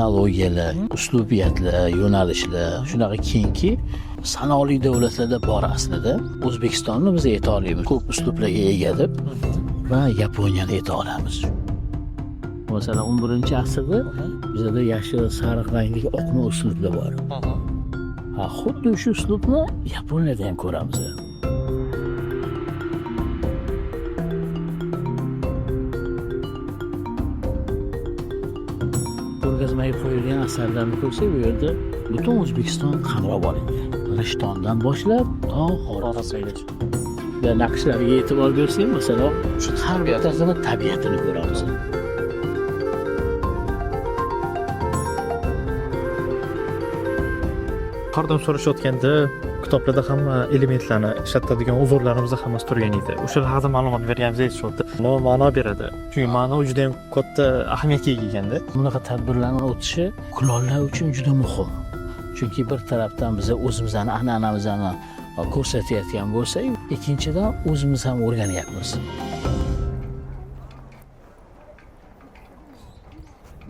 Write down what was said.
texnologiyalar, uslubiyatlar, yo'nalishlar shunaqa kengki, sanoqli davlatlarda bor aslida. O'zbekistonni biz ayta olamiz, ko'p uslublarga ega deb va Yaponiyani ayta olamiz. Masalan, 11-asrda bizda yashil, sariq rangdagi oqma uslublar bor. Xuddi shu uslubni Yaponiyada ham ko'ramiz. Ko'rgazmaga qo'yilgan asarlarni ko'rsak, bu yerda butun O'zbekiston qamrab olingan. Rishtondan boshlab to Xorazmgacha. Va naqshlarga e'tibor bersak, masalan, shu har bittasini tabiatini ko'ramiz. Qardan so'rashayotganda kitoblarda hamma elementlarni ishlatadigan uzorlarimiz hammasi turgan edi. O'shalar haqida ma'lumot berganimiz aytishyapti. Nima ma'no beradi? Chunki ma'no juda ham katta ahamiyatga ega ekanda. Bunaqa tadbirlarning o'tishi kulollar uchun juda muhim. Chunki bir tarafdan biz o'zimizning an'anamizni ko'rsatayotgan bo'lsak, ikkinchidan o'zimiz ham o'rganyapmiz.